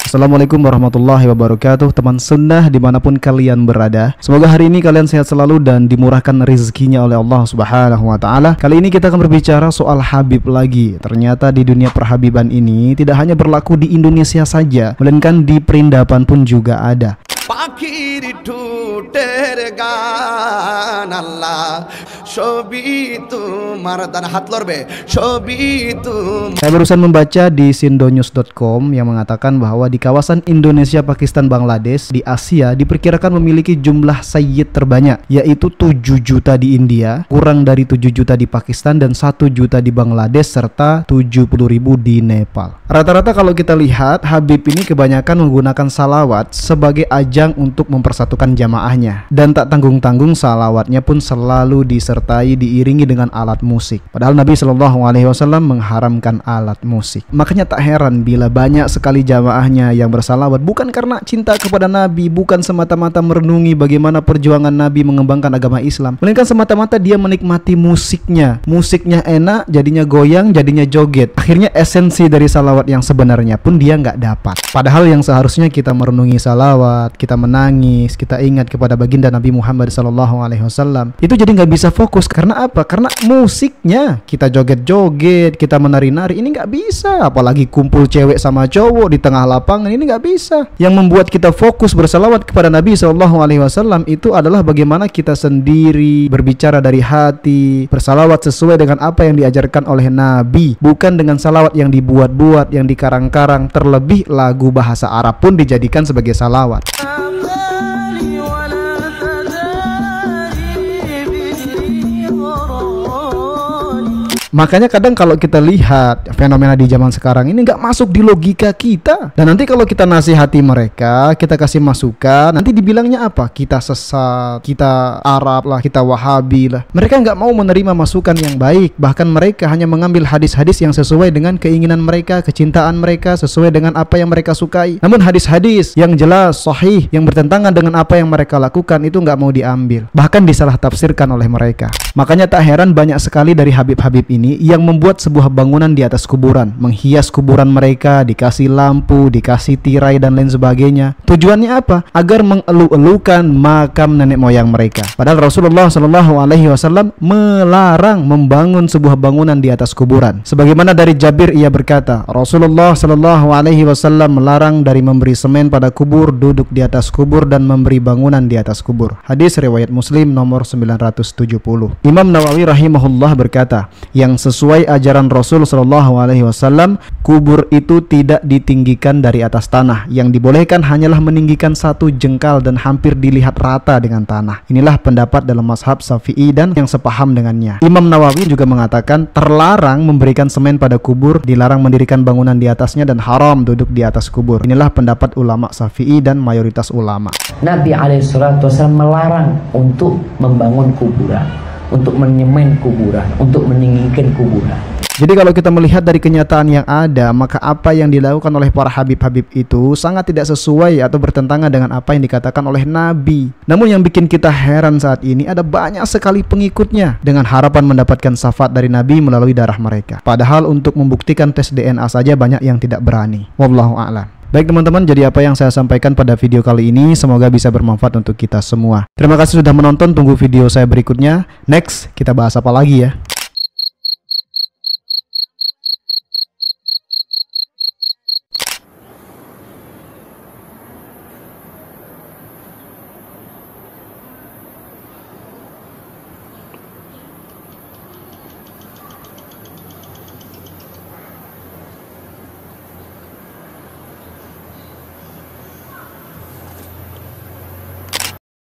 Assalamualaikum warahmatullahi wabarakatuh, teman sunnah dimanapun kalian berada. Semoga hari ini kalian sehat selalu dan dimurahkan rezekinya oleh Allah Subhanahu wa Ta'ala. Kali ini kita akan berbicara soal Habib lagi. Ternyata di dunia perhabiban ini tidak hanya berlaku di Indonesia saja, melainkan di perindapan pun juga ada. পাখির ঠোঁটের গান আল্লাহ সবই তোমার dan হাত লড়বে সবই তোমার. Saya barusan membaca di sindonews.com yang mengatakan bahwa di kawasan Indonesia, Pakistan, Bangladesh di Asia diperkirakan memiliki jumlah sayyid terbanyak, yaitu 7 juta di India, kurang dari 7 juta di Pakistan, dan 1 juta di Bangladesh, serta 70.000 di Nepal. Rata-rata kalau kita lihat, Habib ini kebanyakan menggunakan salawat sebagai ajang untuk mempersatukan jamaahnya, dan tak tanggung-tanggung salawatnya pun selalu disertai diiringi dengan alat musik. Padahal Nabi Shallallahu Alaihi Wasallam mengharamkan alat musik. Makanya tak heran bila banyak sekali jamaahnya yang bersalawat bukan karena cinta kepada Nabi, bukan semata-mata merenungi bagaimana perjuangan Nabi mengembangkan agama Islam, melainkan semata-mata dia menikmati musiknya. Musiknya enak, jadinya goyang, jadinya joget. Akhirnya esensi dari salawat yang sebenarnya pun dia nggak dapat. Padahal yang seharusnya kita merenungi salawat, kita menangis, kita ingat kepada baginda Nabi Muhammad SAW, itu jadi nggak bisa fokus. Karena apa? Karena musiknya. Kita joget-joget, kita menari-nari, ini nggak bisa. Apalagi kumpul cewek sama cowok di tengah lapangan, ini nggak bisa. Yang membuat kita fokus bersalawat kepada Nabi SAW itu adalah bagaimana kita sendiri berbicara dari hati, bersalawat sesuai dengan apa yang diajarkan oleh Nabi, bukan dengan salawat yang dibuat-buat, yang dikarang-karang. Terlebih lagu bahasa Arab pun dijadikan sebagai salawat. Makanya kadang kalau kita lihat fenomena di zaman sekarang ini nggak masuk di logika kita. Dan nanti kalau kita nasihati mereka, kita kasih masukan, nanti dibilangnya apa? Kita sesat, kita Arab lah, kita Wahabi lah. Mereka nggak mau menerima masukan yang baik. Bahkan mereka hanya mengambil hadis-hadis yang sesuai dengan keinginan mereka, kecintaan mereka, sesuai dengan apa yang mereka sukai. Namun hadis-hadis yang jelas, sahih, yang bertentangan dengan apa yang mereka lakukan itu nggak mau diambil. Bahkan disalah tafsirkan oleh mereka. Makanya tak heran banyak sekali dari Habib-Habib ini yang membuat sebuah bangunan di atas kuburan, menghias kuburan mereka, dikasih lampu, dikasih tirai dan lain sebagainya. Tujuannya apa? Agar mengeluh-elukan makam nenek moyang mereka. Padahal Rasulullah Shallallahu Alaihi Wasallam melarang membangun sebuah bangunan di atas kuburan. Sebagaimana dari Jabir, ia berkata, Rasulullah Shallallahu Alaihi Wasallam melarang dari memberi semen pada kubur, duduk di atas kubur, dan memberi bangunan di atas kubur. Hadis riwayat Muslim nomor 970. Imam Nawawi rahimahullah berkata, yang sesuai ajaran Rasul Shallallahu Alaihi Wasallam, kubur itu tidak ditinggikan dari atas tanah. Yang dibolehkan hanyalah meninggikan 1 jengkal dan hampir dilihat rata dengan tanah. Inilah pendapat dalam mazhab Syafi'i dan yang sepaham dengannya. Imam Nawawi juga mengatakan terlarang memberikan semen pada kubur, dilarang mendirikan bangunan di atasnya, dan haram duduk di atas kubur. Inilah pendapat ulama Syafi'i dan mayoritas ulama. Nabi SAW melarang untuk membangun kuburan, untuk menyemen kuburan, untuk meninggikan kuburan. Jadi kalau kita melihat dari kenyataan yang ada, maka apa yang dilakukan oleh para Habib-Habib itu sangat tidak sesuai atau bertentangan dengan apa yang dikatakan oleh Nabi. Namun yang bikin kita heran saat ini, ada banyak sekali pengikutnya dengan harapan mendapatkan syafaat dari Nabi melalui darah mereka. Padahal untuk membuktikan tes DNA saja banyak yang tidak berani. Wallahu a'lam. Baik teman-teman, jadi apa yang saya sampaikan pada video kali ini semoga bisa bermanfaat untuk kita semua. Terima kasih sudah menonton, tunggu video saya berikutnya. Next, kita bahas apa lagi ya?